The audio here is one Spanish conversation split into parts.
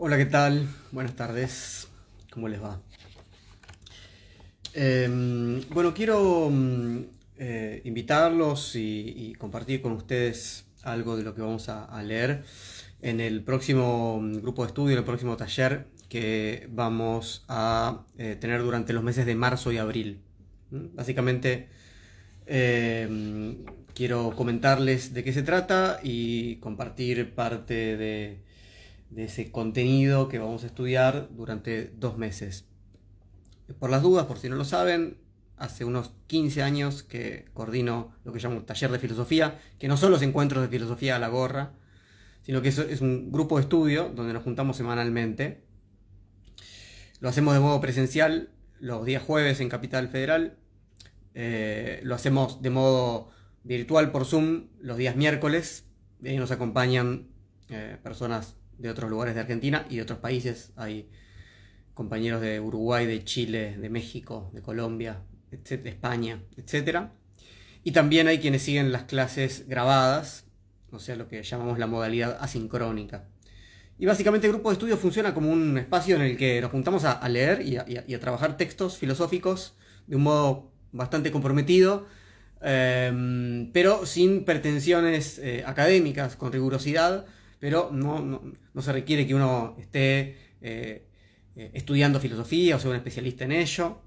Hola, ¿qué tal? Buenas tardes. ¿Cómo les va? Bueno, quiero invitarlos y compartir con ustedes algo de lo que vamos a leer en el próximo grupo de estudio, en el próximo taller que vamos a tener durante los meses de marzo y abril. Básicamente, quiero comentarles de qué se trata y compartir parte de ese contenido que vamos a estudiar durante 2 meses. Por las dudas, por si no lo saben, hace unos 15 años que coordino lo que llamo un taller de filosofía, que no son los encuentros de filosofía a la gorra, sino que es un grupo de estudio donde nos juntamos semanalmente. Lo hacemos de modo presencial los días jueves en Capital Federal. Lo hacemos de modo virtual por Zoom los días miércoles. De ahí nos acompañan personas de otros lugares de Argentina y de otros países. Hay compañeros de Uruguay, de Chile, de México, de Colombia, de España, etc. Y también hay quienes siguen las clases grabadas, o sea, lo que llamamos la modalidad asincrónica. Y básicamente el grupo de estudio funciona como un espacio en el que nos juntamos a leer y a trabajar textos filosóficos de un modo bastante comprometido, pero sin pretensiones académicas, con rigurosidad, pero no se requiere que uno esté estudiando filosofía o sea un especialista en ello.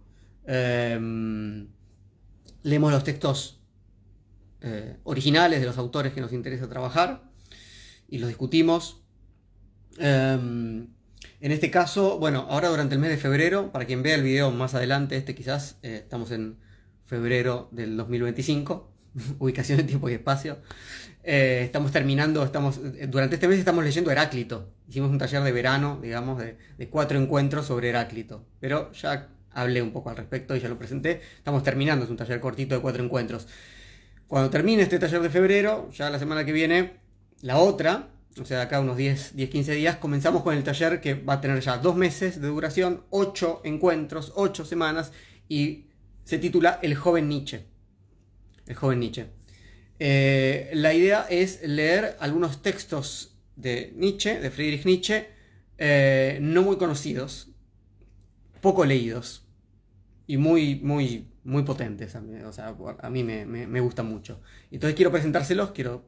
Leemos los textos originales de los autores que nos interesa trabajar y los discutimos. En este caso, bueno, ahora durante el mes de febrero, para quien vea el video más adelante, quizás, estamos en febrero del 2025, ubicación en tiempo y espacio. Estamos terminando, durante este mes estamos leyendo Heráclito. Hicimos un taller de verano, digamos, de 4 encuentros sobre Heráclito, pero ya hablé un poco al respecto y ya lo presenté. Estamos terminando, es un taller cortito de 4 encuentros. Cuando termine este taller de febrero, ya la semana que viene, la otra, o sea, de acá unos 10-15 días, comenzamos con el taller que va a tener ya 2 meses de duración, 8 encuentros, 8 semanas, y se titula El joven Nietzsche. El joven Nietzsche. La idea es leer algunos textos de Nietzsche, de Friedrich Nietzsche, no muy conocidos, poco leídos y muy potentes. O sea, a mí me gustan mucho. Entonces quiero presentárselos, quiero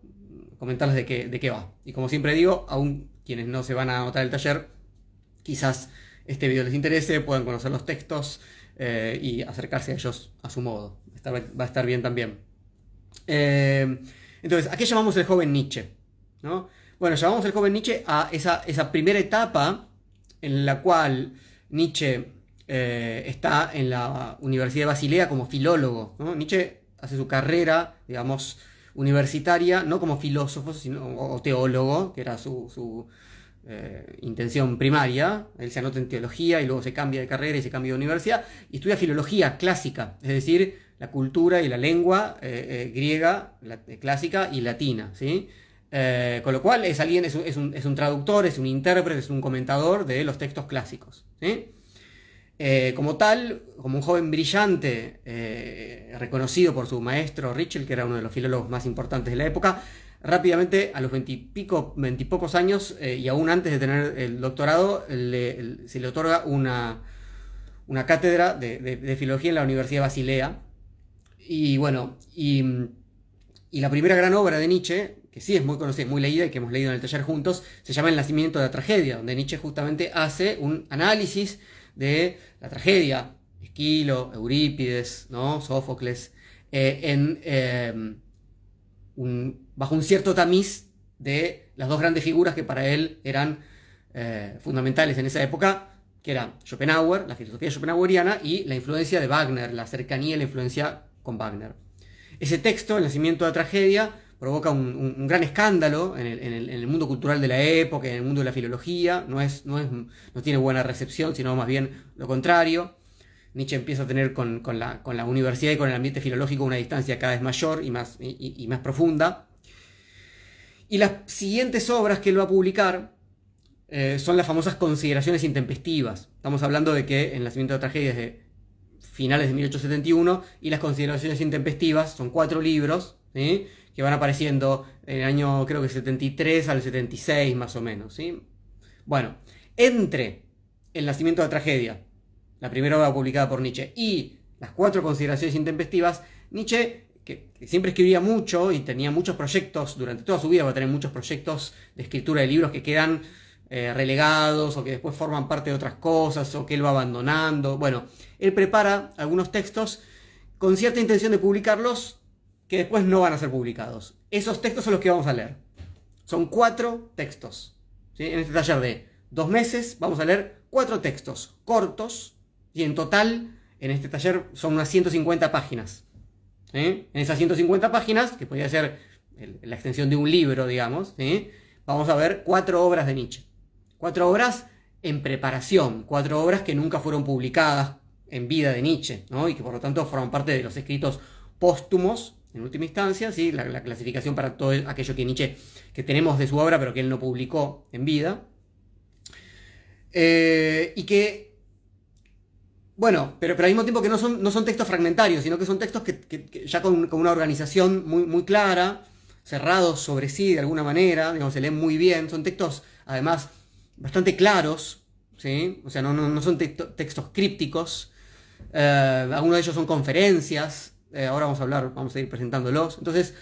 comentarles de qué va. Y como siempre digo, aún quienes no se van a anotar el taller, quizás este video les interese, puedan conocer los textos y acercarse a ellos a su modo. Va a estar bien también. Entonces, ¿a qué llamamos el joven Nietzsche? ¿No? Bueno, llamamos el joven Nietzsche a esa primera etapa en la cual Nietzsche está en la Universidad de Basilea como filólogo, ¿no? Nietzsche hace su carrera, digamos, universitaria, no como filósofo o teólogo, que era su intención primaria. Él se anota en teología y luego se cambia de carrera y se cambia de universidad y estudia filología clásica, es decir, la cultura y la lengua griega, clásica y latina, ¿sí? Con lo cual es un traductor, es un intérprete, es un comentador de los textos clásicos, ¿sí? Como tal, como un joven brillante, reconocido por su maestro Ritschl, que era uno de los filólogos más importantes de la época, rápidamente, a los 20 y pocos años, y aún antes de tener el doctorado, se le otorga una cátedra de filología en la Universidad de Basilea. Y bueno, y la primera gran obra de Nietzsche, que sí es muy conocida, muy leída y que hemos leído en el taller juntos, se llama El nacimiento de la tragedia, donde Nietzsche justamente hace un análisis de la tragedia, Esquilo, Eurípides, ¿no? Sófocles, bajo un cierto tamiz de las dos grandes figuras que para él eran fundamentales en esa época, que eran Schopenhauer, la filosofía schopenhaueriana, y la influencia de Wagner, la cercanía y la influencia con Wagner. Ese texto, El nacimiento de la tragedia, provoca un gran escándalo en el mundo cultural de la época, en el mundo de la filología. No tiene buena recepción, sino más bien lo contrario. Nietzsche empieza a tener con la universidad y con el ambiente filológico una distancia cada vez mayor y más profunda. Y las siguientes obras que él va a publicar son las famosas consideraciones intempestivas. Estamos hablando de que El nacimiento de la tragedia es de finales de 1871 y las consideraciones intempestivas son 4 libros, ¿sí? Que van apareciendo en el año, creo que 73 al 76 más o menos, ¿sí? Bueno, Entre El nacimiento de la tragedia, la primera obra publicada por Nietzsche, y Las cuatro consideraciones intempestivas, Nietzsche, que siempre escribía mucho y tenía muchos proyectos, durante toda su vida va a tener muchos proyectos de escritura de libros que quedan relegados o que después forman parte de otras cosas o que él va abandonando. Bueno, él prepara algunos textos con cierta intención de publicarlos que después no van a ser publicados. Esos textos son los que vamos a leer. Son 4 textos. ¿Sí? En este taller de 2 meses vamos a leer 4 textos cortos y en total en este taller son unas 150 páginas. ¿Sí? En esas 150 páginas, que podría ser la extensión de un libro, digamos, ¿sí? Vamos a ver 4 obras de Nietzsche. 4 obras en preparación, 4 obras que nunca fueron publicadas en vida de Nietzsche, ¿no? Y que por lo tanto forman parte de los escritos póstumos, en última instancia, ¿sí? La clasificación para todo aquello que Nietzsche, que tenemos de su obra, pero que él no publicó en vida. Y que, bueno, pero al mismo tiempo que no son textos fragmentarios, sino que son textos que ya con una organización muy clara, cerrados sobre sí de alguna manera, digamos, se leen muy bien, son textos además bastante claros, ¿sí? O sea, no son textos crípticos. Algunos de ellos son conferencias. Ahora vamos a ir presentándolos. Entonces,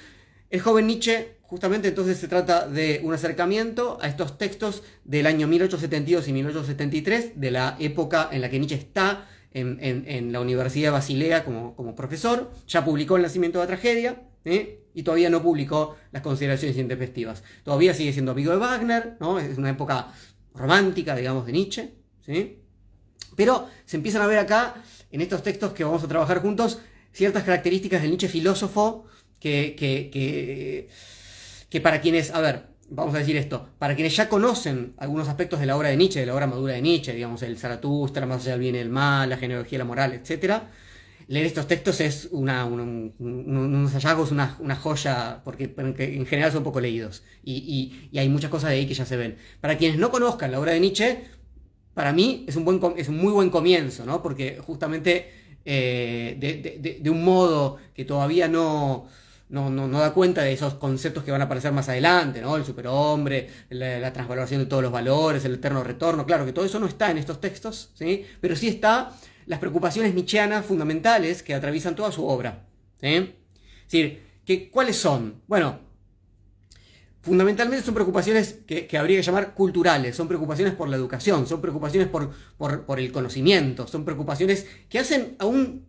el joven Nietzsche, justamente entonces se trata de un acercamiento a estos textos del año 1872 y 1873, de la época en la que Nietzsche está en la Universidad de Basilea como profesor. Ya publicó El nacimiento de la tragedia, y todavía no publicó Las consideraciones intempestivas. Todavía sigue siendo amigo de Wagner, ¿no? Es una época romántica, digamos, de Nietzsche, ¿sí? Pero se empiezan a ver acá, en estos textos que vamos a trabajar juntos, ciertas características del Nietzsche filósofo que para quienes, a ver, vamos a decir esto, para quienes ya conocen algunos aspectos de la obra de Nietzsche, de la obra madura de Nietzsche, digamos, el Zaratustra, más allá del bien y el mal, la genealogía y la moral, etc., leer estos textos es unos hallazgos, una joya, porque en general son poco leídos, y hay muchas cosas de ahí que ya se ven. Para quienes no conozcan la obra de Nietzsche, para mí es un muy buen comienzo, ¿no? Porque justamente de un modo que todavía no da cuenta de esos conceptos que van a aparecer más adelante, ¿no? El superhombre, la transvaloración de todos los valores, el eterno retorno. Claro que todo eso no está en estos textos, ¿sí? Pero sí está las preocupaciones nietzscheanas fundamentales que atraviesan toda su obra, ¿sí? Es decir, ¿cuáles son? Bueno, fundamentalmente son preocupaciones que habría que llamar culturales, son preocupaciones por la educación, son preocupaciones por el conocimiento, son preocupaciones que hacen a un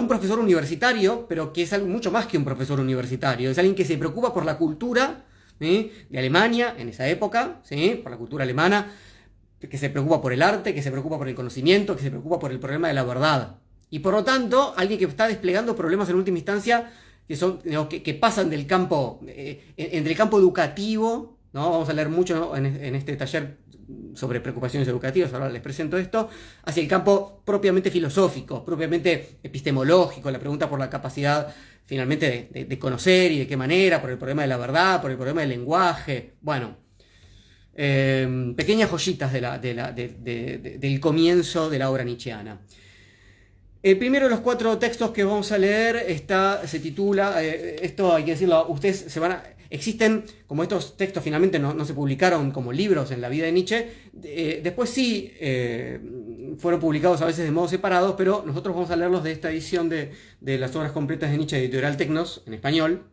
profesor universitario, pero que es algo mucho más que un profesor universitario, es alguien que se preocupa por la cultura, ¿sí? De Alemania en esa época, ¿sí? Por la cultura alemana, que se preocupa por el arte, que se preocupa por el conocimiento, que se preocupa por el problema de la verdad. Y por lo tanto, alguien que está desplegando problemas en última instancia que son, digamos, que pasan del campo, entre el campo educativo, ¿no? Vamos a leer mucho, ¿no? en este taller sobre preocupaciones educativas, ahora les presento esto, hacia el campo propiamente filosófico, propiamente epistemológico, la pregunta por la capacidad finalmente de conocer y de qué manera, por el problema de la verdad, por el problema del lenguaje, bueno, pequeñas joyitas del comienzo de la obra nietzscheana. El primero de los 4 textos que vamos a leer se titula, esto hay que decirlo, existen, como estos textos finalmente no se publicaron como libros en la vida de Nietzsche, después sí fueron publicados a veces de modo separado, pero nosotros vamos a leerlos de esta edición de las obras completas de Nietzsche, editorial Tecnos, en español,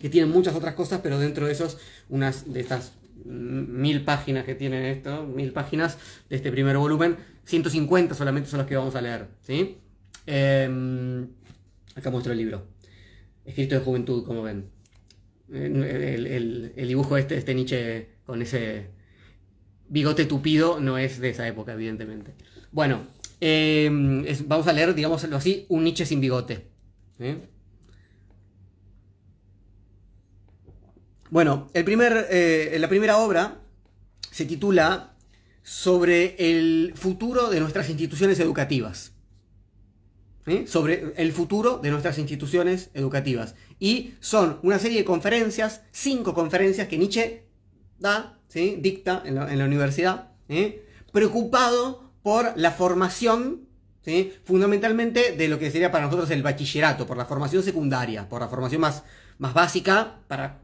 que tienen muchas otras cosas, pero dentro de esos, unas de estas 1000 páginas que tienen esto, 1000 páginas de este primer volumen, 150 solamente son las que vamos a leer, ¿sí? Acá muestro el libro, Escrito de juventud, como ven. El dibujo este Nietzsche con ese bigote tupido no es de esa época, evidentemente. Bueno, vamos a leer, digámoslo así, un Nietzsche sin bigote, ¿sí? Bueno, la primera obra se titula Sobre el futuro de nuestras instituciones educativas. ¿Sí? Sobre el futuro de nuestras instituciones educativas. Y son una serie de conferencias, 5 conferencias que Nietzsche da, ¿sí? Dicta en la universidad, ¿sí? Preocupado por la formación, ¿sí? Fundamentalmente de lo que sería para nosotros el bachillerato, por la formación secundaria, por la formación más básica para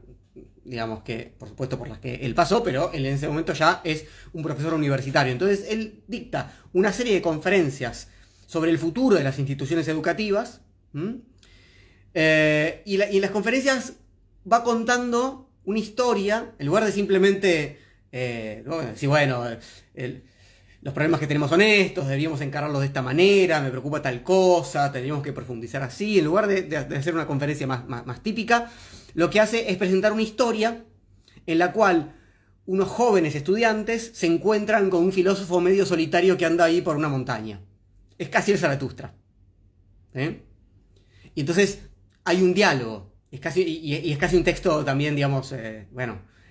digamos que, por supuesto, por las que él pasó, pero él en ese momento ya es un profesor universitario. Entonces, él dicta una serie de conferencias sobre el futuro de las instituciones educativas, y en las conferencias va contando una historia, en lugar de simplemente decir, bueno, los problemas que tenemos son estos, deberíamos encararlos de esta manera, me preocupa tal cosa, tendríamos que profundizar así. En lugar de hacer una conferencia más típica, lo que hace es presentar una historia en la cual unos jóvenes estudiantes se encuentran con un filósofo medio solitario que anda ahí por una montaña. Es casi el Zaratustra. Y entonces hay un diálogo, es casi un texto también, digamos,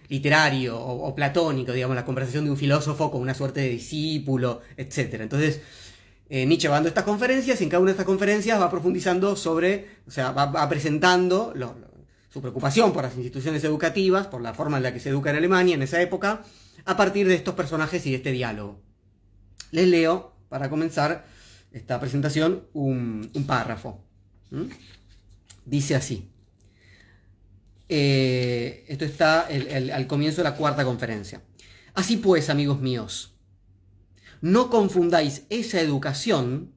literario o platónico, digamos, la conversación de un filósofo con una suerte de discípulo, etc. Entonces, Nietzsche va dando estas conferencias y en cada una de estas conferencias va profundizando sobre, o sea, va presentando su preocupación por las instituciones educativas, por la forma en la que se educa en Alemania en esa época, a partir de estos personajes y de este diálogo. Les leo, para comenzar esta presentación, un párrafo. Dice así. Esto está al comienzo de la cuarta conferencia. Así pues, amigos míos, no confundáis esa educación,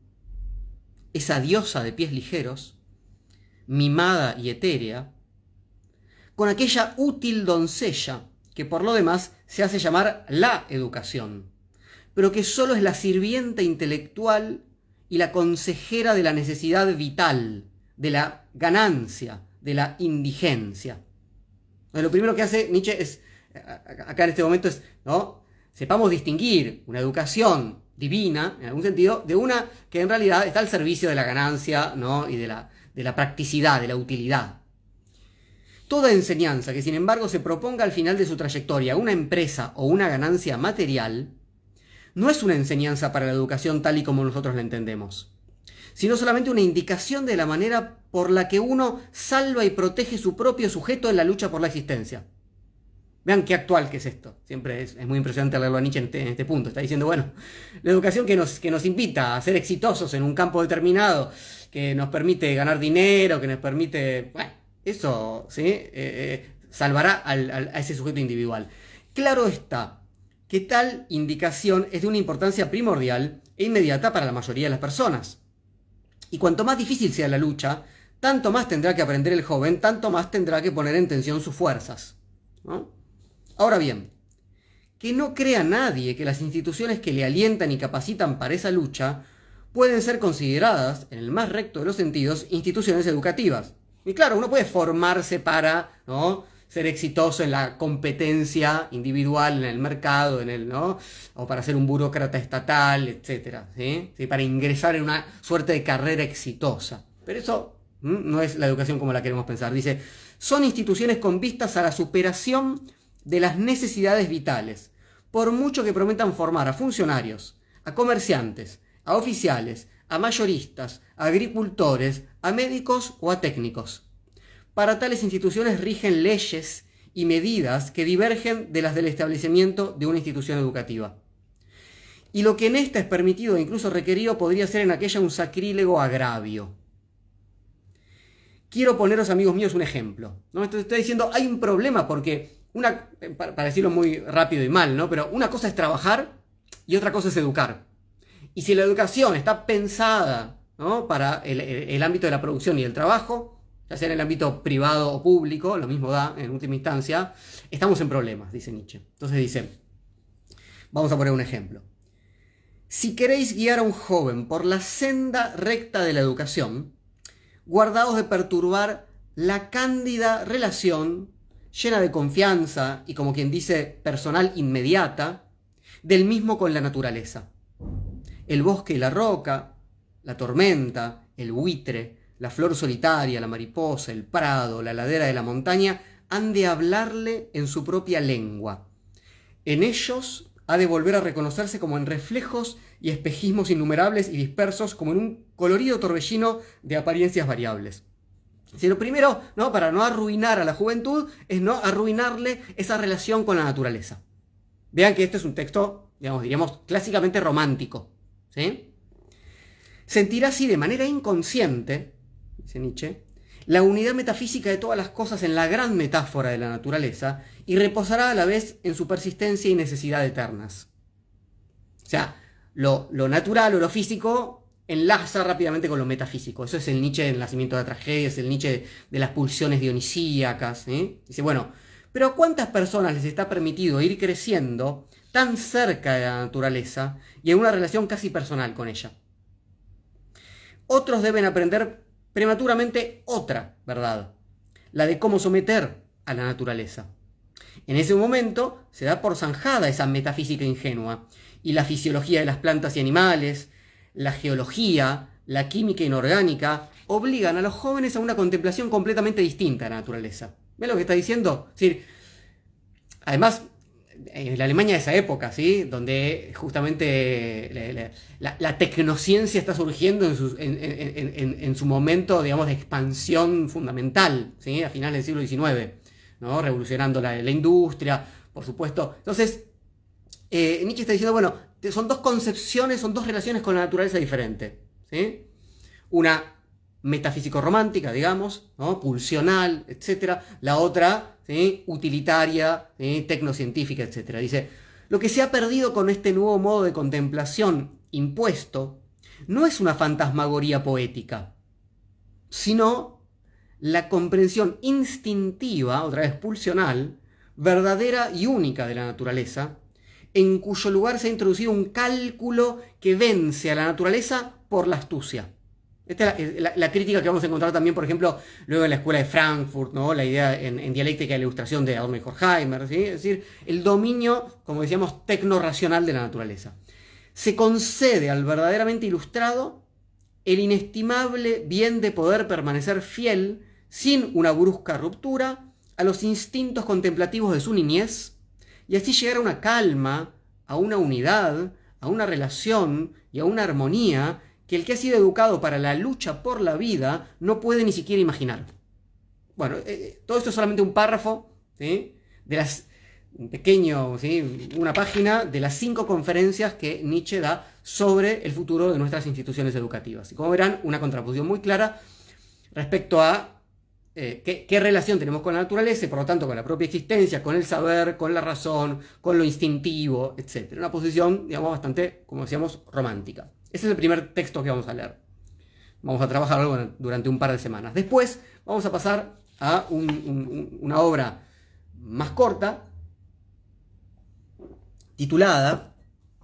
esa diosa de pies ligeros, mimada y etérea, con aquella útil doncella que por lo demás se hace llamar la educación, pero que solo es la sirvienta intelectual y la consejera de la necesidad vital, de la ganancia, de la indigencia. Lo primero que hace Nietzsche es, acá en este momento es, ¿no? Sepamos distinguir una educación divina, en algún sentido, de una que en realidad está al servicio de la ganancia, ¿no? Y de la practicidad, de la utilidad. Toda enseñanza que sin embargo se proponga al final de su trayectoria una empresa o una ganancia material, no es una enseñanza para la educación tal y como nosotros la entendemos, sino solamente una indicación de la manera por la que uno salva y protege su propio sujeto en la lucha por la existencia. Vean qué actual que es esto. Siempre es muy impresionante leerlo a Nietzsche en este punto. Está diciendo, bueno, la educación que nos invita a ser exitosos en un campo determinado, que nos permite ganar dinero, que nos permite... Bueno, eso, ¿sí? Salvará a ese sujeto individual. Claro está que tal indicación es de una importancia primordial e inmediata para la mayoría de las personas. Y cuanto más difícil sea la lucha, tanto más tendrá que aprender el joven, tanto más tendrá que poner en tensión sus fuerzas, ¿no? Ahora bien, que no crea nadie que las instituciones que le alientan y capacitan para esa lucha pueden ser consideradas, en el más recto de los sentidos, instituciones educativas. Y claro, uno puede formarse para, ¿no?, ser exitoso en la competencia individual, en el mercado, ¿no?, o para ser un burócrata estatal, etc. ¿Sí? Para ingresar en una suerte de carrera exitosa. Pero eso no es la educación como la queremos pensar. Dice, son instituciones con vistas a la superación de las necesidades vitales, por mucho que prometan formar a funcionarios, a comerciantes, a oficiales, a mayoristas, a agricultores, a médicos o a técnicos. Para tales instituciones rigen leyes y medidas que divergen de las del establecimiento de una institución educativa. Y lo que en esta es permitido e incluso requerido podría ser en aquella un sacrílego agravio. Quiero poneros, amigos míos, un ejemplo, ¿no? Entonces estoy diciendo, hay un problema porque, para decirlo muy rápido y mal, ¿no?, pero una cosa es trabajar y otra cosa es educar. Y si la educación está pensada, ¿no?, para el ámbito de la producción y el trabajo, ya sea en el ámbito privado o público, lo mismo da en última instancia, estamos en problemas, dice Nietzsche. Entonces dice, vamos a poner un ejemplo. Si queréis guiar a un joven por la senda recta de la educación, guardaos de perturbar la cándida relación, llena de confianza y, como quien dice, personal inmediata, del mismo con la naturaleza. El bosque y la roca, la tormenta, el buitre, la flor solitaria, la mariposa, el prado, la ladera de la montaña, han de hablarle en su propia lengua. En ellos ha de volver a reconocerse como en reflejos y espejismos innumerables y dispersos, como en un colorido torbellino de apariencias variables. Si lo primero, ¿no?, para no arruinar a la juventud, es no arruinarle esa relación con la naturaleza. Vean que este es un texto, diríamos, clásicamente romántico, ¿sí? Sentirá así de manera inconsciente, dice Nietzsche, la unidad metafísica de todas las cosas en la gran metáfora de la naturaleza y reposará a la vez en su persistencia y necesidad eternas. O sea, lo natural o lo físico enlaza rápidamente con lo metafísico. Eso es el Nietzsche del nacimiento de la tragedia, es el Nietzsche de las pulsiones dionisíacas. Dice, bueno, pero ¿a cuántas personas les está permitido ir creciendo tan cerca de la naturaleza y en una relación casi personal con ella? Otros deben aprender prematuramente otra verdad, la de cómo someter a la naturaleza. En ese momento se da por zanjada esa metafísica ingenua, y la fisiología de las plantas y animales, la geología, la química inorgánica, obligan a los jóvenes a una contemplación completamente distinta de la naturaleza. ¿Ven lo que está diciendo? Es decir, además, en la Alemania de esa época, ¿sí? Donde justamente la tecnociencia está surgiendo en su momento, digamos, de expansión fundamental, ¿sí? A finales del siglo XIX, ¿no? Revolucionando la industria, por supuesto. Entonces, Nietzsche está diciendo, bueno, son dos concepciones, son dos relaciones con la naturaleza diferentes, ¿sí? Una metafísico-romántica, digamos, ¿no? Pulsional, etc. La otra, ¿sí? Utilitaria, ¿sí? Tecnocientífica, etc. Dice, lo que se ha perdido con este nuevo modo de contemplación impuesto no es una fantasmagoría poética, sino la comprensión instintiva, otra vez pulsional, verdadera y única de la naturaleza, en cuyo lugar se ha introducido un cálculo que vence a la naturaleza por la astucia. Esta es la crítica que vamos a encontrar también, por ejemplo, luego en la escuela de Frankfurt, ¿no? La idea en dialéctica de la ilustración de Adorno y Horkheimer, ¿sí? Es decir, el dominio, como decíamos, tecno-racional de la naturaleza. Se concede al verdaderamente ilustrado el inestimable bien de poder permanecer fiel, sin una brusca ruptura, a los instintos contemplativos de su niñez, y así llegar a una calma, a una unidad, a una relación y a una armonía que el que ha sido educado para la lucha por la vida no puede ni siquiera imaginar. Bueno, todo esto es solamente un párrafo, ¿sí? Un pequeño, ¿sí? Una página de las 5 conferencias que Nietzsche da sobre el futuro de nuestras instituciones educativas. Y como verán, una contraposición muy clara respecto a qué relación tenemos con la naturaleza y por lo tanto con la propia existencia, con el saber, con la razón, con lo instintivo, etc. Una posición, digamos, bastante, como decíamos, romántica. Ese es el primer texto que vamos a leer. Vamos a trabajarlo durante un par de semanas. Después vamos a pasar a una obra más corta, titulada,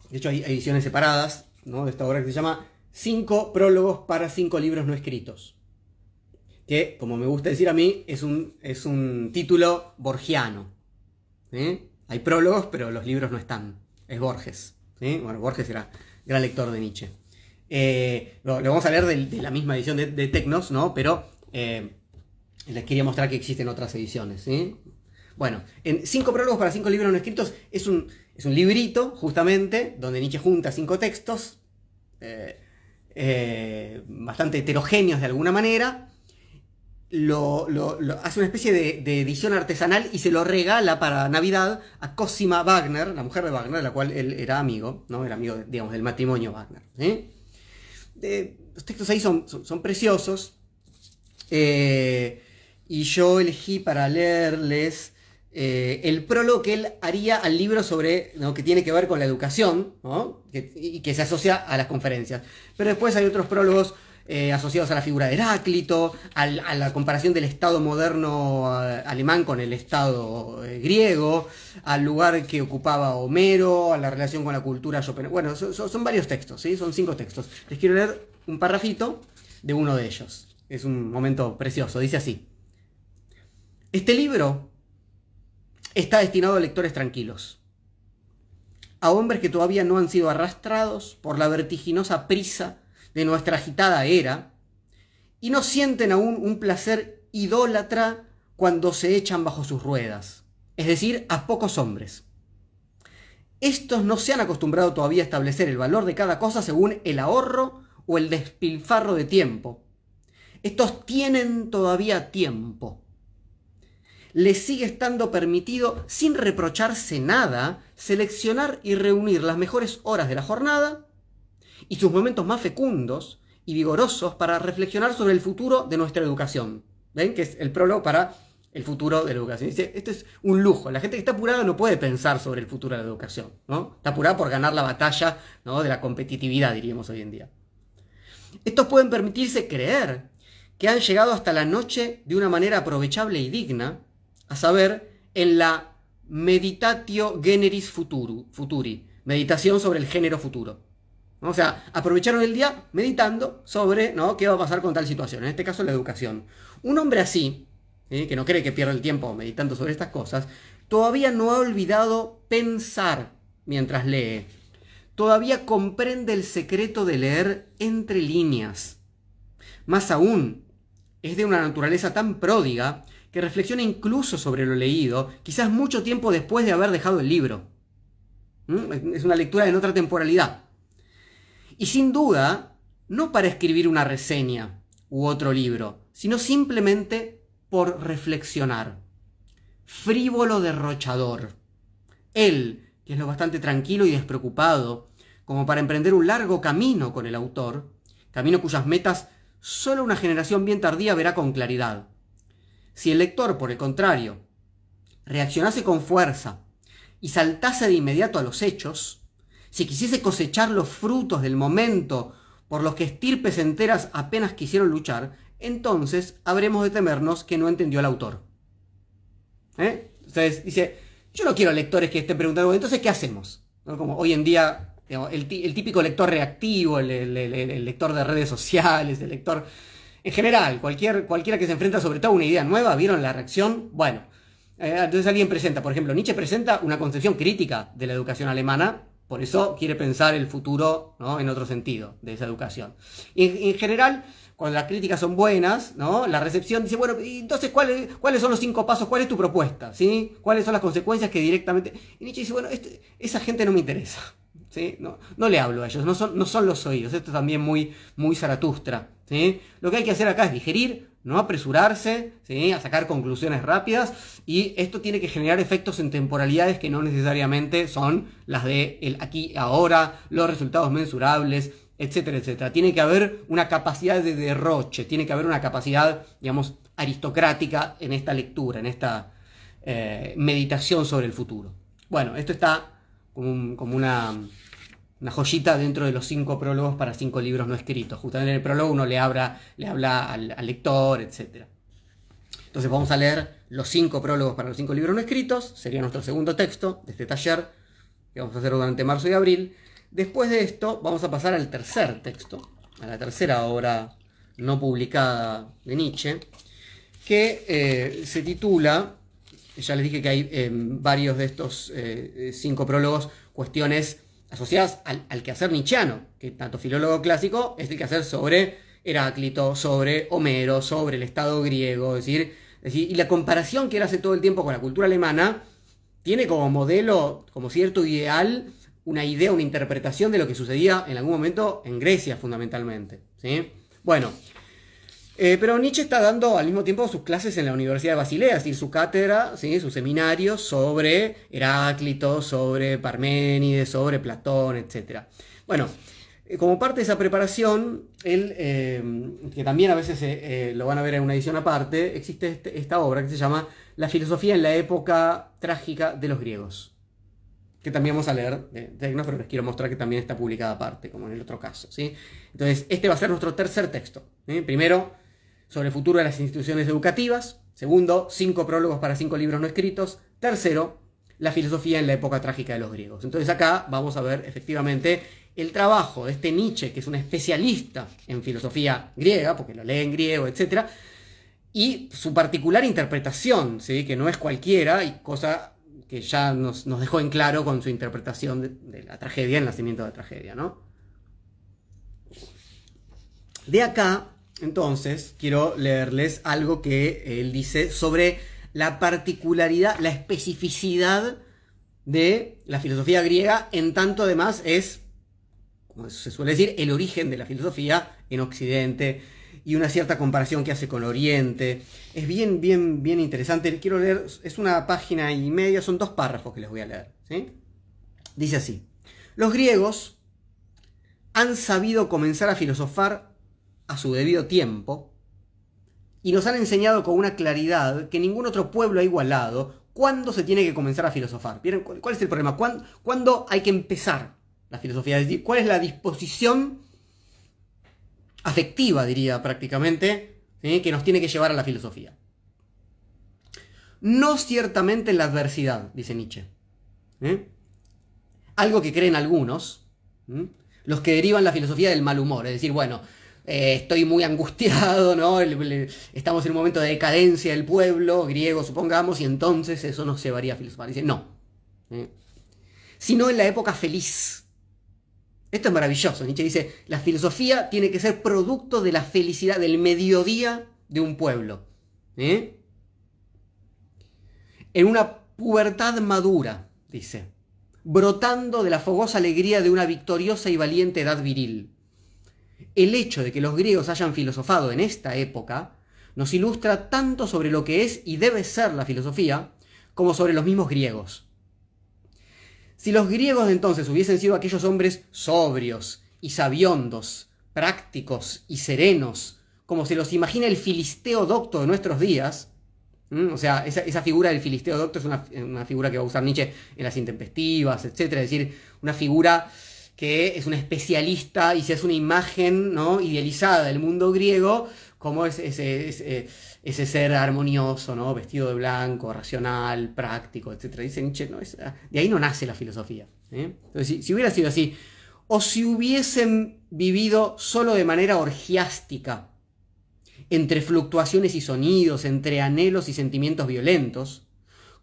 de hecho hay ediciones separadas, ¿no? De esta obra que se llama 5 prólogos para 5 libros no escritos. Que, como me gusta decir a mí, es un título borgiano. ¿Sí? Hay prólogos, pero los libros no están. Es Borges. ¿Sí? Bueno, Borges era gran lector de Nietzsche. Lo vamos a leer de la misma edición de Tecnos, ¿no? Pero les quería mostrar que existen otras ediciones. ¿Sí? Bueno, en 5 prólogos para 5 libros no escritos es un librito, justamente, donde Nietzsche junta 5 textos bastante heterogéneos de alguna manera. Hace una especie de edición artesanal y se lo regala para Navidad a Cosima Wagner, la mujer de Wagner, de la cual él era amigo, ¿no? Era amigo, digamos, del matrimonio Wagner. Los textos ahí son preciosos, y yo elegí para leerles el prólogo que él haría al libro sobre, ¿no? Que tiene que ver con la educación, ¿no? y que se asocia a las conferencias. Pero después hay otros prólogos asociados a la figura de Heráclito, a la comparación del Estado moderno alemán con el Estado griego, al lugar que ocupaba Homero, a la relación con la cultura Schopenhauer. Bueno, son varios textos, ¿sí? Son 5 textos. Les quiero leer un parrafito de uno de ellos. Es un momento precioso. Dice así: este libro está destinado a lectores tranquilos, a hombres que todavía no han sido arrastrados por la vertiginosa prisa de nuestra agitada era, y no sienten aún un placer idólatra cuando se echan bajo sus ruedas, es decir, a pocos hombres. Estos no se han acostumbrado todavía a establecer el valor de cada cosa según el ahorro o el despilfarro de tiempo. Estos tienen todavía tiempo. Les sigue estando permitido, sin reprocharse nada, seleccionar y reunir las mejores horas de la jornada y sus momentos más fecundos y vigorosos para reflexionar sobre el futuro de nuestra educación. ¿Ven? Que es el prólogo para el futuro de la educación. Dice, esto es un lujo. La gente que está apurada no puede pensar sobre el futuro de la educación, ¿no? Está apurada por ganar la batalla, ¿no?, de la competitividad, diríamos hoy en día. Estos pueden permitirse creer que han llegado hasta la noche de una manera aprovechable y digna, a saber, en la meditatio generis futuri, meditación sobre el género futuro. ¿No? O sea, aprovecharon el día meditando sobre, ¿no?, qué va a pasar con tal situación, en este caso la educación. Un hombre así, que no cree que pierda el tiempo meditando sobre estas cosas, todavía no ha olvidado pensar mientras lee. Todavía comprende el secreto de leer entre líneas. Más aún, es de una naturaleza tan pródiga que reflexiona incluso sobre lo leído, quizás mucho tiempo después de haber dejado el libro. Es una lectura en otra temporalidad. Y sin duda, no para escribir una reseña u otro libro, sino simplemente por reflexionar. Frívolo derrochador. Él, que es lo bastante tranquilo y despreocupado, como para emprender un largo camino con el autor, camino cuyas metas solo una generación bien tardía verá con claridad. Si el lector, por el contrario, reaccionase con fuerza y saltase de inmediato a los hechos, si quisiese cosechar los frutos del momento por los que estirpes enteras apenas quisieron luchar, entonces habremos de temernos que no entendió al autor. Entonces dice, yo no quiero lectores que estén preguntando, entonces, ¿qué hacemos? ¿No? Como hoy en día, digamos, el típico lector reactivo, el lector de redes sociales, el lector en general, cualquiera que se enfrenta sobre todo a una idea nueva, ¿vieron la reacción? Bueno, entonces alguien presenta, por ejemplo, Nietzsche presenta una concepción crítica de la educación alemana, por eso quiere pensar el futuro, ¿no?, en otro sentido de esa educación. Y en general, cuando las críticas son buenas, ¿no?, la recepción dice, bueno, entonces, ¿cuáles son los 5 pasos? ¿Cuál es tu propuesta? ¿Sí? ¿Cuáles son las consecuencias que directamente...? Y Nietzsche dice, bueno, esa gente no me interesa, ¿sí? No le hablo a ellos, no son los oídos. Esto es también muy Zaratustra, ¿sí? Lo que hay que hacer acá es digerir, no apresurarse, ¿sí?, a sacar conclusiones rápidas, y esto tiene que generar efectos en temporalidades que no necesariamente son las de el aquí, ahora, los resultados mensurables, etcétera, etcétera. Tiene que haber una capacidad de derroche, tiene que haber una capacidad, digamos, aristocrática en esta lectura, en esta meditación sobre el futuro. Bueno, esto está como una joyita dentro de los 5 prólogos para 5 libros no escritos. Justamente en el prólogo uno le habla al lector, etc. Entonces vamos a leer los 5 prólogos para los 5 libros no escritos. Sería nuestro segundo texto de este taller que vamos a hacer durante marzo y abril. Después de esto vamos a pasar al tercer texto, a la tercera obra no publicada de Nietzsche, que se titula, ya les dije que hay varios de estos 5 prólogos cuestiones asociadas al quehacer nietzscheano, que tanto filólogo clásico es el quehacer sobre Heráclito, sobre Homero, sobre el Estado griego, es decir, y la comparación que él hace todo el tiempo con la cultura alemana tiene como modelo, como cierto ideal, una idea, una interpretación de lo que sucedía en algún momento en Grecia fundamentalmente, ¿sí? Bueno, pero Nietzsche está dando al mismo tiempo sus clases en la Universidad de Basilea, es decir, su cátedra, ¿sí?, sus seminarios sobre Heráclito, sobre Parménides, sobre Platón, etc. Bueno, como parte de esa preparación, él, que también a veces lo van a ver en una edición aparte, existe esta obra que se llama La filosofía en la época trágica de los griegos, que también vamos a leer de Tecnos, pero les quiero mostrar que también está publicada aparte, como en el otro caso, ¿sí? Entonces, este va a ser nuestro tercer texto, ¿sí? Primero, sobre el futuro de las instituciones educativas. Segundo, 5 prólogos para 5 libros no escritos. Tercero, la filosofía en la época trágica de los griegos. Entonces acá vamos a ver efectivamente el trabajo de este Nietzsche, que es un especialista en filosofía griega, porque lo lee en griego, etc. Y su particular interpretación, ¿sí?, que no es cualquiera, y cosa que ya nos dejó en claro con su interpretación de la tragedia, el nacimiento de la tragedia, ¿no? De acá, entonces, quiero leerles algo que él dice sobre la particularidad, la especificidad de la filosofía griega, en tanto además es, como se suele decir, el origen de la filosofía en Occidente, y una cierta comparación que hace con Oriente. Es bien interesante. Quiero leer, es una página y media, son 2 párrafos que les voy a leer, ¿sí? Dice así: los griegos han sabido comenzar a filosofar a su debido tiempo, y nos han enseñado con una claridad que ningún otro pueblo ha igualado cuándo se tiene que comenzar a filosofar. ¿Vieron? ¿Cuál es el problema? ¿Cuándo hay que empezar la filosofía? Es decir, ¿cuál es la disposición afectiva, diría prácticamente, que nos tiene que llevar a la filosofía? No ciertamente en la adversidad, dice Nietzsche. Algo que creen algunos, los que derivan la filosofía del mal humor. Es decir, bueno, estoy muy angustiado, ¿no? Estamos en un momento de decadencia del pueblo griego, supongamos, y entonces eso nos llevaría a filosofar. Dice, no. Sino en la época feliz. Esto es maravilloso. Nietzsche dice, la filosofía tiene que ser producto de la felicidad, del mediodía de un pueblo. En una pubertad madura, dice, brotando de la fogosa alegría de una victoriosa y valiente edad viril. El hecho de que los griegos hayan filosofado en esta época nos ilustra tanto sobre lo que es y debe ser la filosofía, como sobre los mismos griegos. Si los griegos de entonces hubiesen sido aquellos hombres sobrios y sabiondos, prácticos y serenos, como se los imagina el filisteo docto de nuestros días, o sea, esa figura del filisteo docto es una figura que va a usar Nietzsche en Las Intempestivas, etc. Es decir, una figura que es un especialista y se hace una imagen, ¿no?, idealizada del mundo griego como ese ser armonioso, ¿no?, vestido de blanco, racional, práctico, etc. Dice Nietzsche, no, de ahí no nace la filosofía. Entonces, si hubiera sido así, o si hubiesen vivido solo de manera orgiástica, entre fluctuaciones y sonidos, entre anhelos y sentimientos violentos,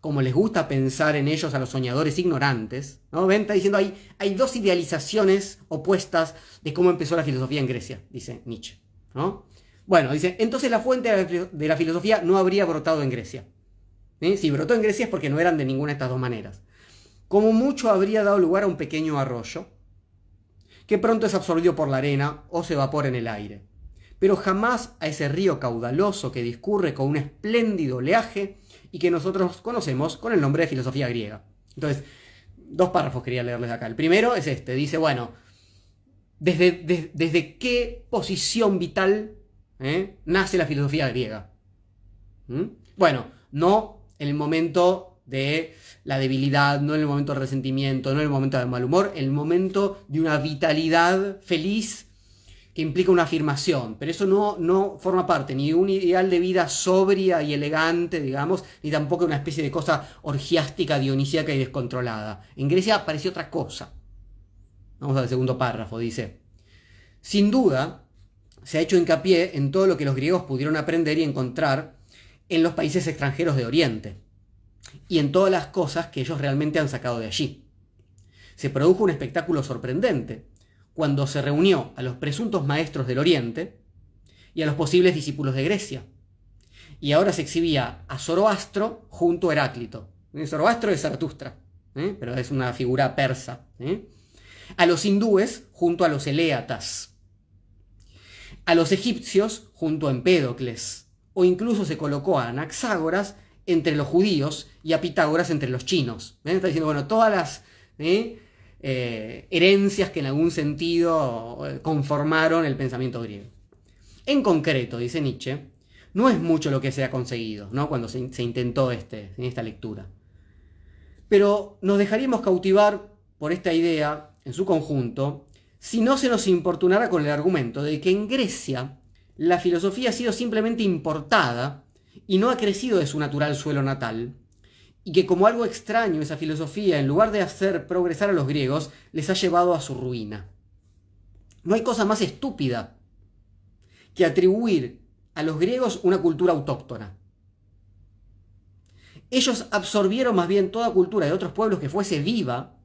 como les gusta pensar en ellos a los soñadores ignorantes, ¿no? ¿Ven? Está diciendo, hay dos idealizaciones opuestas de cómo empezó la filosofía en Grecia, dice Nietzsche, ¿no? Bueno, dice, entonces la fuente de la filosofía no habría brotado en Grecia. Si brotó en Grecia es porque no eran de ninguna de estas dos maneras. Como mucho habría dado lugar a un pequeño arroyo, que pronto es absorbido por la arena o se evapora en el aire, pero jamás a ese río caudaloso que discurre con un espléndido oleaje y que nosotros conocemos con el nombre de filosofía griega. Entonces, dos párrafos quería leerles acá. El primero es este, dice, bueno, ¿desde qué posición vital nace la filosofía griega? Bueno, no en el momento de la debilidad, no en el momento del resentimiento, no en el momento del mal humor, en el momento de una vitalidad feliz que implica una afirmación, pero eso no forma parte ni de un ideal de vida sobria y elegante, digamos, ni tampoco de una especie de cosa orgiástica, dionisíaca y descontrolada. En Grecia apareció otra cosa. Vamos al segundo párrafo, dice, sin duda, se ha hecho hincapié en todo lo que los griegos pudieron aprender y encontrar en los países extranjeros de Oriente, y en todas las cosas que ellos realmente han sacado de allí. Se produjo un espectáculo sorprendente, cuando se reunió a los presuntos maestros del Oriente y a los posibles discípulos de Grecia. Y ahora se exhibía a Zoroastro junto a Heráclito. Zoroastro es Zaratustra, pero es una figura persa. A los hindúes junto a los eléatas. A los egipcios junto a Empédocles. O incluso se colocó a Anaxágoras entre los judíos y a Pitágoras entre los chinos. Está diciendo, bueno, todas las herencias que en algún sentido conformaron el pensamiento griego. En concreto, dice Nietzsche, no es mucho lo que se ha conseguido, ¿no?, cuando se intentó esta lectura. Pero nos dejaríamos cautivar por esta idea en su conjunto si no se nos importunara con el argumento de que en Grecia la filosofía ha sido simplemente importada y no ha crecido de su natural suelo natal, y que como algo extraño esa filosofía, en lugar de hacer progresar a los griegos, les ha llevado a su ruina. No hay cosa más estúpida que atribuir a los griegos una cultura autóctona. Ellos absorbieron más bien toda cultura de otros pueblos que fuese viva,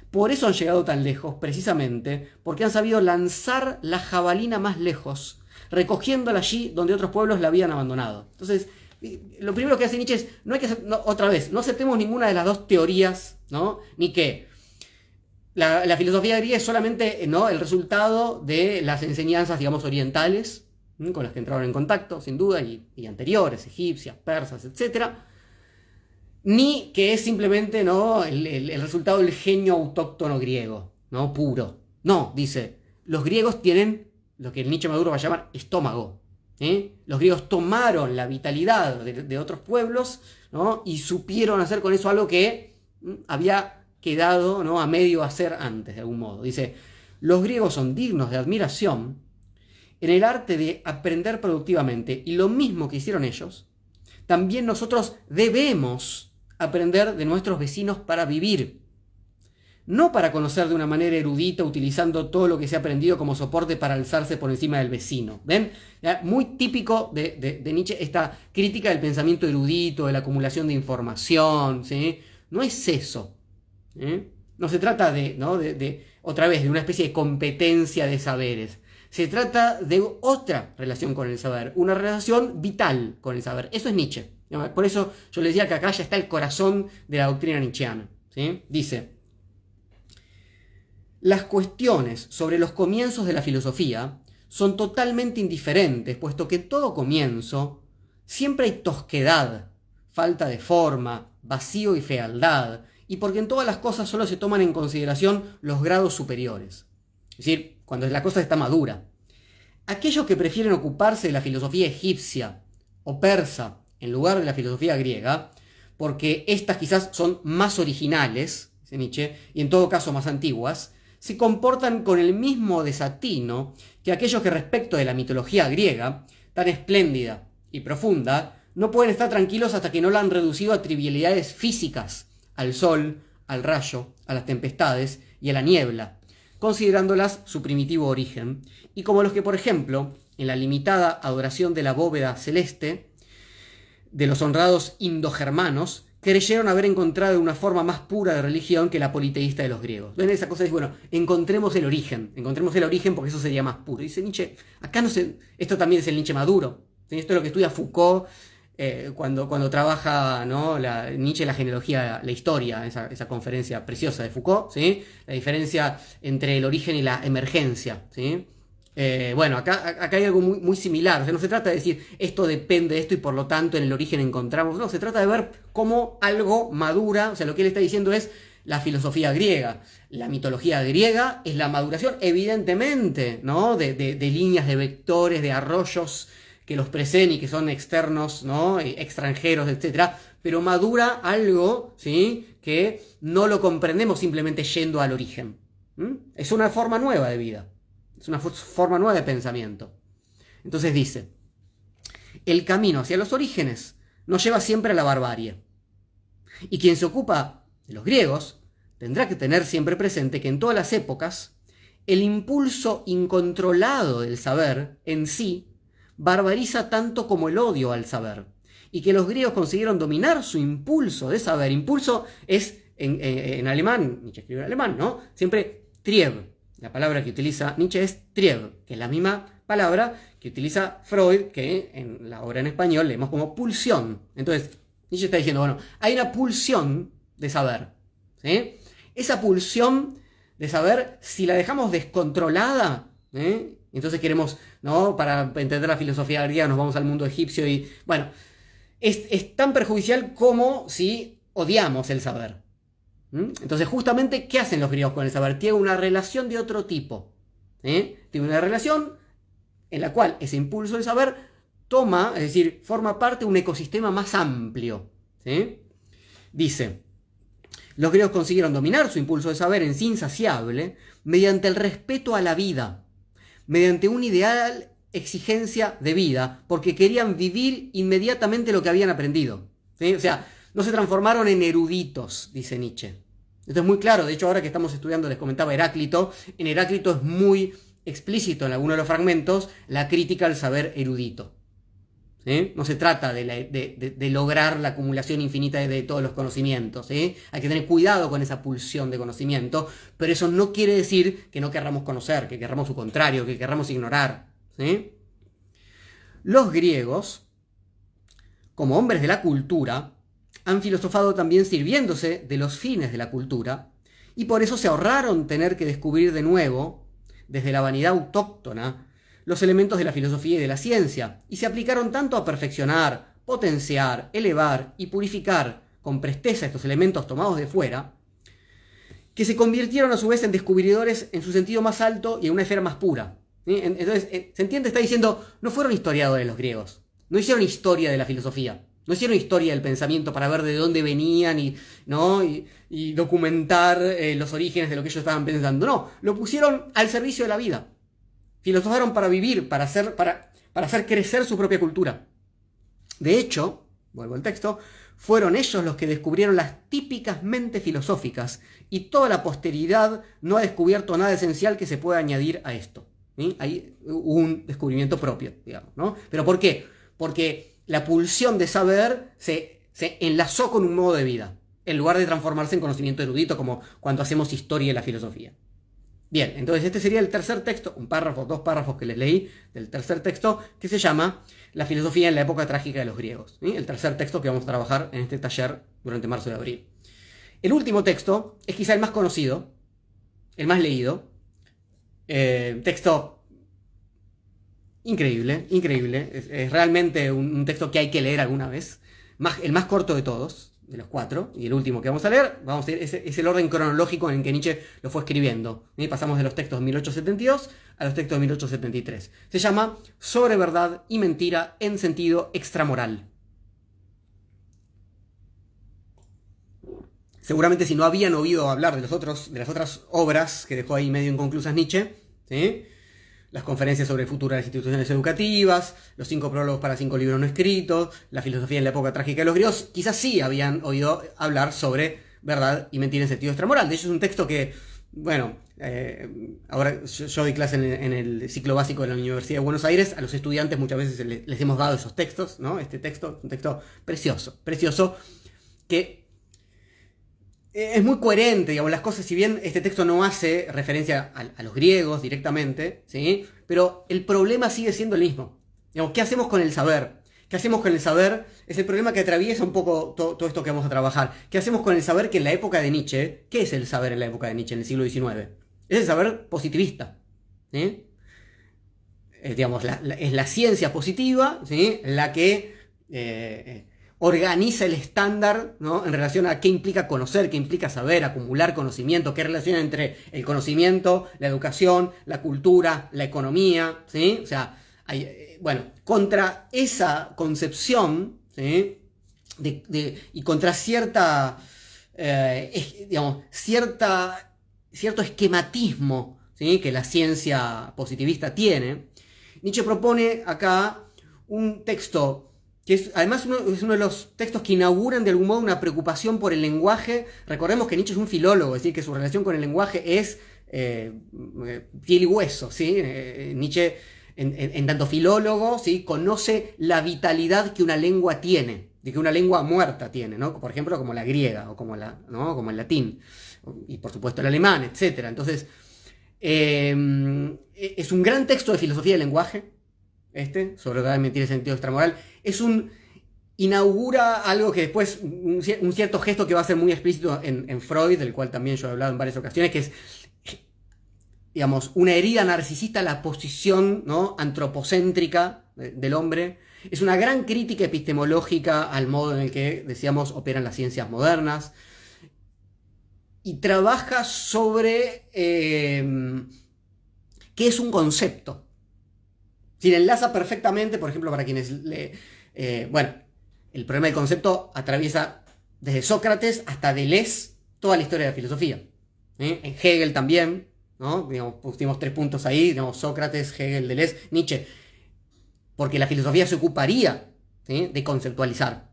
por eso han llegado tan lejos, precisamente, porque han sabido lanzar la jabalina más lejos, recogiéndola allí donde otros pueblos la habían abandonado. Entonces, lo primero que hace Nietzsche es, no aceptemos ninguna de las dos teorías, ¿no? Ni que la filosofía griega es solamente, ¿no?, el resultado de las enseñanzas, digamos, orientales, con las que entraron en contacto, sin duda, y anteriores, egipcias, persas, etc. Ni que es simplemente, ¿no?, el resultado del genio autóctono griego, ¿no?, puro. No, dice, los griegos tienen lo que Nietzsche Maduro va a llamar estómago. Los griegos tomaron la vitalidad de otros pueblos, ¿no? Y supieron hacer con eso algo que había quedado, ¿no?, a medio hacer antes, de algún modo. Dice, los griegos son dignos de admiración en el arte de aprender productivamente, y lo mismo que hicieron ellos, también nosotros debemos aprender de nuestros vecinos para vivir. No para conocer de una manera erudita, utilizando todo lo que se ha aprendido como soporte para alzarse por encima del vecino. ¿Ven? Muy típico de Nietzsche esta crítica del pensamiento erudito, de la acumulación de información, ¿sí? No es eso. No se trata otra vez, de una especie de competencia de saberes. Se trata de otra relación con el saber, una relación vital con el saber. Eso es Nietzsche. Por eso yo les decía que acá ya está el corazón de la doctrina nietzscheana, ¿sí? Dice, las cuestiones sobre los comienzos de la filosofía son totalmente indiferentes, puesto que en todo comienzo siempre hay tosquedad, falta de forma, vacío y fealdad, y porque en todas las cosas solo se toman en consideración los grados superiores. Es decir, cuando la cosa está madura. Aquellos que prefieren ocuparse de la filosofía egipcia o persa en lugar de la filosofía griega, porque estas quizás son más originales, dice Nietzsche, y en todo caso más antiguas, se comportan con el mismo desatino que aquellos que respecto de la mitología griega, tan espléndida y profunda, no pueden estar tranquilos hasta que no la han reducido a trivialidades físicas, al sol, al rayo, a las tempestades y a la niebla, considerándolas su primitivo origen, y como los que, por ejemplo, en la limitada adoración de la bóveda celeste, de los honrados indogermanos, creyeron haber encontrado una forma más pura de religión que la politeísta de los griegos. ¿Ven? Esa cosa es, bueno, encontremos el origen porque eso sería más puro. Dice Nietzsche, acá no se, esto también es el Nietzsche maduro. ¿Sí? Esto es lo que estudia Foucault cuando trabaja, ¿no?, Nietzsche, la genealogía, la historia, esa conferencia preciosa de Foucault, ¿sí? La diferencia entre el origen y la emergencia, ¿sí? Bueno, acá hay algo muy, muy similar. O sea, no se trata de decir esto depende de esto y por lo tanto en el origen encontramos. No, se trata de ver cómo algo madura. O sea, lo que él está diciendo es la filosofía griega. La mitología griega es la maduración, evidentemente, ¿no?, de líneas, de vectores, de arroyos que los preceden y que son externos, ¿no?, extranjeros, etcétera. Pero madura algo, ¿sí?, que no lo comprendemos simplemente yendo al origen. Es una forma nueva de vida. Es una forma nueva de pensamiento. Entonces dice, el camino hacia los orígenes nos lleva siempre a la barbarie. Y quien se ocupa de los griegos tendrá que tener siempre presente que en todas las épocas el impulso incontrolado del saber en sí barbariza tanto como el odio al saber. Y que los griegos consiguieron dominar su impulso de saber. Impulso es en alemán, Nietzsche escribe en alemán, ¿no? Siempre Trieb. La palabra que utiliza Nietzsche es Trieb, que es la misma palabra que utiliza Freud, que en la obra en español leemos como pulsión. Entonces, Nietzsche está diciendo, bueno, hay una pulsión de saber, ¿sí? Esa pulsión de saber, si la dejamos descontrolada, entonces queremos, ¿no?, para entender la filosofía griega nos vamos al mundo egipcio y, bueno, es tan perjudicial como si odiamos el saber. Entonces, justamente, ¿qué hacen los griegos con el saber? Tienen una relación de otro tipo. Tienen una relación en la cual ese impulso del saber toma, es decir, forma parte de un ecosistema más amplio. ¿Sí? Dice, los griegos consiguieron dominar su impulso de saber en sí insaciable mediante el respeto a la vida, mediante una ideal exigencia de vida, porque querían vivir inmediatamente lo que habían aprendido. ¿Sí? O sea, no se transformaron en eruditos, dice Nietzsche. Esto es muy claro. De hecho, ahora que estamos estudiando, les comentaba Heráclito, en Heráclito es muy explícito en algunos de los fragmentos la crítica al saber erudito. ¿Sí? No se trata de lograr la acumulación infinita de todos los conocimientos. ¿Sí? Hay que tener cuidado con esa pulsión de conocimiento, pero eso no quiere decir que no querramos conocer, que querramos su contrario, que querramos ignorar. ¿Sí? Los griegos, como hombres de la cultura, han filosofado también sirviéndose de los fines de la cultura, y por eso se ahorraron tener que descubrir de nuevo, desde la vanidad autóctona, los elementos de la filosofía y de la ciencia, y se aplicaron tanto a perfeccionar, potenciar, elevar y purificar con presteza estos elementos tomados de fuera, que se convirtieron a su vez en descubridores en su sentido más alto y en una esfera más pura. ¿Sí? Entonces, ¿se entiende? Está diciendo, no fueron historiadores los griegos, no hicieron historia de la filosofía, no hicieron historia del pensamiento para ver de dónde venían ¿no? y documentar los orígenes de lo que ellos estaban pensando. No, lo pusieron al servicio de la vida. Filosofaron para vivir, para hacer crecer su propia cultura. De hecho, vuelvo al texto, fueron ellos los que descubrieron las típicas mentes filosóficas y toda la posteridad no ha descubierto nada esencial que se pueda añadir a esto. ¿Sí? Hay un descubrimiento propio, digamos, ¿no? ¿Pero por qué? Porque la pulsión de saber se enlazó con un modo de vida, en lugar de transformarse en conocimiento erudito como cuando hacemos historia de la filosofía. Bien, entonces este sería el tercer texto, un párrafo, 2 párrafos que les leí del tercer texto, que se llama La filosofía en la época trágica de los griegos. ¿Sí? El tercer texto que vamos a trabajar en este taller durante marzo y abril. El último texto es quizá el más conocido, el más leído. Texto increíble, increíble. Es realmente un texto que hay que leer alguna vez. El más corto de todos, de los 4, y el último que vamos a leer, es el orden cronológico en que Nietzsche lo fue escribiendo. ¿Sí? Pasamos de los textos de 1872 a los textos de 1873. Se llama Sobre verdad y mentira en sentido extramoral. Seguramente si no habían oído hablar de las otras obras que dejó ahí medio inconclusas Nietzsche, ¿sí? Las conferencias sobre el futuro de las instituciones educativas, los 5 prólogos para 5 libros no escritos, la filosofía en la época trágica de los griegos, quizás sí habían oído hablar sobre verdad y mentira en sentido extramoral. De hecho es un texto que, bueno, ahora yo doy clase en el ciclo básico de la Universidad de Buenos Aires, a los estudiantes muchas veces les hemos dado esos textos, ¿no? Este texto es un texto precioso, precioso, que es muy coherente, digamos, las cosas, si bien este texto no hace referencia a los griegos directamente, ¿sí? Pero el problema sigue siendo el mismo. Digamos, ¿qué hacemos con el saber? ¿Qué hacemos con el saber? Es el problema que atraviesa un poco todo esto que vamos a trabajar. ¿Qué hacemos con el saber que en la época de Nietzsche, qué es el saber en la época de Nietzsche, en el siglo XIX? Es el saber positivista, ¿sí? Digamos, es la ciencia positiva, ¿sí? La que organiza el estándar, ¿no? En relación a qué implica conocer, qué implica saber, acumular conocimiento, qué relación entre el conocimiento, la educación, la cultura, la economía, ¿sí? O sea, bueno, contra esa concepción, ¿sí? Y contra cierta, digamos, cierto esquematismo, ¿sí? Que la ciencia positivista tiene, Nietzsche propone acá un texto que además es uno de los textos que inauguran de algún modo una preocupación por el lenguaje. Recordemos que Nietzsche es un filólogo, es decir, que su relación con el lenguaje es piel y hueso, ¿sí? Nietzsche, en tanto filólogo, ¿sí? Conoce la vitalidad que una lengua tiene, de que una lengua muerta tiene, ¿no? Por ejemplo, como la griega o ¿no? Como el latín, y por supuesto el alemán, etc. Entonces, es un gran texto de filosofía del lenguaje, sobre verdad y mentira en sentido extramoral. Inaugura algo que después, un cierto gesto que va a ser muy explícito en Freud, del cual también yo he hablado en varias ocasiones, que es, digamos, una herida narcisista a la posición, ¿no? Antropocéntrica del hombre. Es una gran crítica epistemológica al modo en el que, decíamos, operan las ciencias modernas. Y trabaja sobre qué es un concepto. Si enlaza perfectamente, por ejemplo, para quienes bueno, el problema del concepto atraviesa desde Sócrates hasta Deleuze toda la historia de la filosofía. En Hegel también, ¿no? Digamos, pusimos 3 puntos ahí, digamos, Sócrates, Hegel, Deleuze, Nietzsche. Porque la filosofía se ocuparía, ¿sí? De conceptualizar.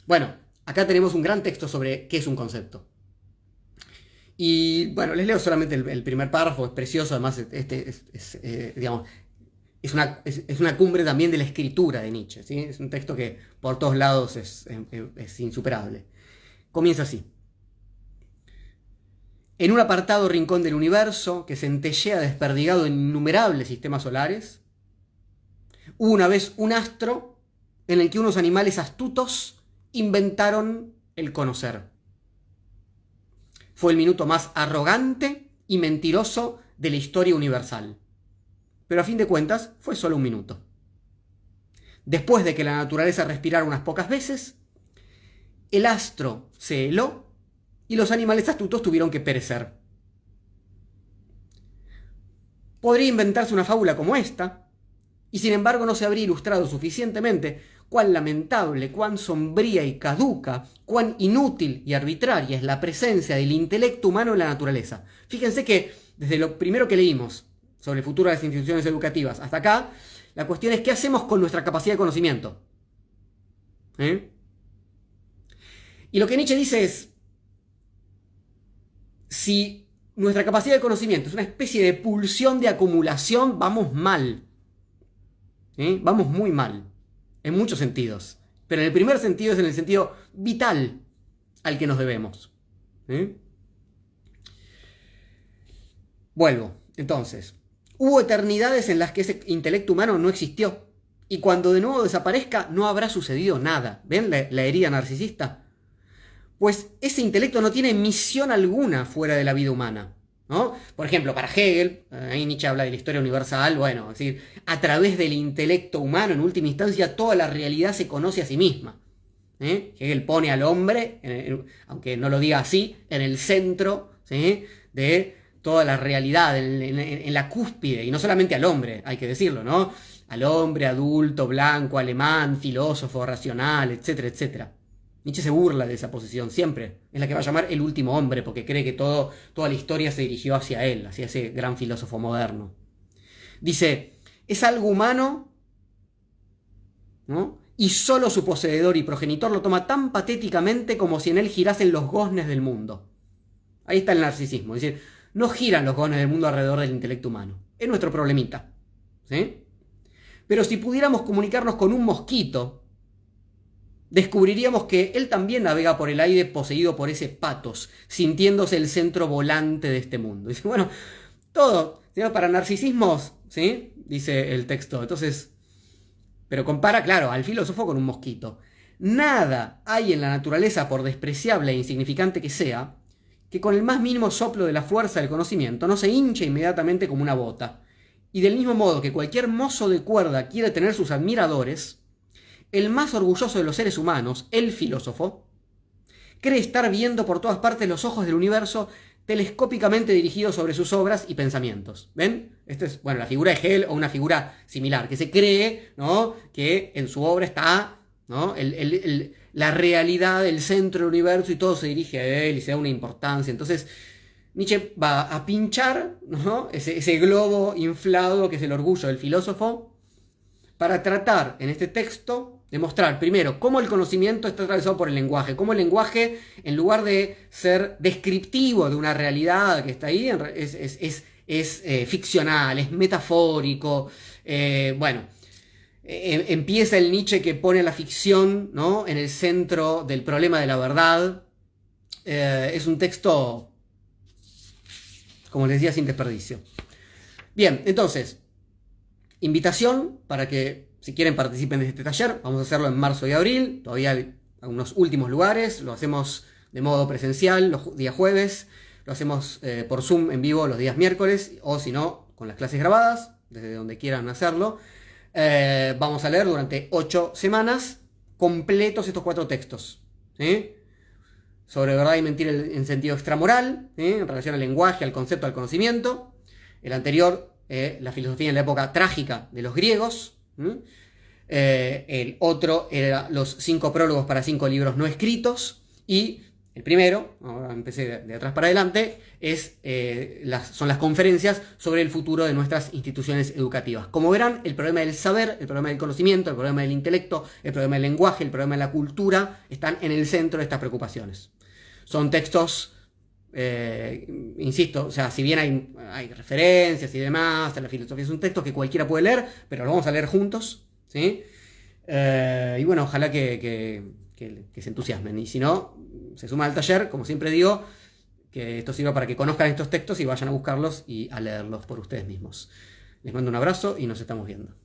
Bueno, acá tenemos un gran texto sobre qué es un concepto. Y bueno, les leo solamente el primer párrafo, es precioso, además digamos, es una cumbre también de la escritura de Nietzsche, ¿sí? Es un texto que por todos lados es insuperable. Comienza así. En un apartado rincón del universo que centellea desperdigado en innumerables sistemas solares, hubo una vez un astro en el que unos animales astutos inventaron el conocer. Fue el minuto más arrogante y mentiroso de la historia universal. Pero a fin de cuentas fue solo un minuto. Después de que la naturaleza respirara unas pocas veces, el astro se heló y los animales astutos tuvieron que perecer. Podría inventarse una fábula como esta, y sin embargo no se habría ilustrado suficientemente cuán lamentable, cuán sombría y caduca, cuán inútil y arbitraria es la presencia del intelecto humano en la naturaleza. Fíjense que desde lo primero que leímos sobre el futuro de las instituciones educativas hasta acá, la cuestión es qué hacemos con nuestra capacidad de conocimiento. Y lo que Nietzsche dice es, si nuestra capacidad de conocimiento es una especie de pulsión de acumulación, vamos mal. Vamos muy mal, en muchos sentidos. Pero en el primer sentido es en el sentido vital al que nos debemos. Vuelvo, entonces. Hubo eternidades en las que ese intelecto humano no existió. Y cuando de nuevo desaparezca, no habrá sucedido nada. ¿Ven la herida narcisista? Pues ese intelecto no tiene misión alguna fuera de la vida humana, ¿no? Por ejemplo, para Hegel, ahí Nietzsche habla de la historia universal, bueno, es decir, a través del intelecto humano, en última instancia, toda la realidad se conoce a sí misma. Hegel pone al hombre, aunque no lo diga así, en el centro, ¿sí?, de toda la realidad, en la cúspide, y no solamente al hombre, hay que decirlo, ¿no? Al hombre adulto, blanco, alemán, filósofo, racional, etcétera, etcétera. Nietzsche se burla de esa posición siempre. Es la que va a llamar el último hombre, porque cree que toda la historia se dirigió hacia él, hacia ese gran filósofo moderno. Dice, es algo humano, ¿no?, y solo su poseedor y progenitor lo toma tan patéticamente como si en él girasen los goznes del mundo. Ahí está el narcisismo. Es decir, no giran los goznes del mundo alrededor del intelecto humano. Es nuestro problemita. ¿Sí? Pero si pudiéramos comunicarnos con un mosquito, descubriríamos que él también navega por el aire poseído por ese patos, sintiéndose el centro volante de este mundo. Dice, bueno, todo, para narcisismos, ¿sí?, dice el texto. Entonces, pero compara, claro, al filósofo con un mosquito. Nada hay en la naturaleza, por despreciable e insignificante que sea, que con el más mínimo soplo de la fuerza del conocimiento no se hinche inmediatamente como una bota. Y del mismo modo que cualquier mozo de cuerda quiere tener sus admiradores, el más orgulloso de los seres humanos, el filósofo, cree estar viendo por todas partes los ojos del universo telescópicamente dirigidos sobre sus obras y pensamientos. ¿Ven? Esta es, bueno, la figura de Hegel o una figura similar, que se cree, ¿no?, que en su obra está, ¿no?, la realidad del centro del universo y todo se dirige a él y se da una importancia. Entonces, Nietzsche va a pinchar, ¿no?, ese globo inflado que es el orgullo del filósofo, para tratar en este texto de mostrar, primero, cómo el conocimiento está atravesado por el lenguaje, cómo el lenguaje, en lugar de ser descriptivo de una realidad que está ahí, es ficcional, es metafórico. Empieza el Nietzsche que pone la ficción, ¿no?, en el centro del problema de la verdad. Es un texto, como les decía, sin desperdicio. Bien, entonces, invitación para que, si quieren, participen de este taller. Vamos a hacerlo en marzo y abril. Todavía hay algunos últimos lugares. Lo hacemos de modo presencial los días jueves. Lo hacemos por Zoom en vivo los días miércoles. O si no, con las clases grabadas, desde donde quieran hacerlo. Vamos a leer durante 8 semanas completos estos 4 textos. ¿Sí? Sobre verdad y mentira en sentido extramoral, ¿sí?, en relación al lenguaje, al concepto, al conocimiento. El anterior, la filosofía en la época trágica de los griegos. El otro era los 5 prólogos para 5 libros no escritos. Y el primero, ahora empecé de atrás para adelante, son las conferencias sobre el futuro de nuestras instituciones educativas. Como verán, el problema del saber, el problema del conocimiento, el problema del intelecto, el problema del lenguaje, el problema de la cultura están en el centro de estas preocupaciones. Son textos, insisto, o sea, si bien hay referencias y demás a la filosofía, es un texto que cualquiera puede leer, pero lo vamos a leer juntos, ¿sí? Y bueno, ojalá que se entusiasmen. Y si no, se suman al taller, como siempre digo, que esto sirva para que conozcan estos textos y vayan a buscarlos y a leerlos por ustedes mismos. Les mando un abrazo y nos estamos viendo.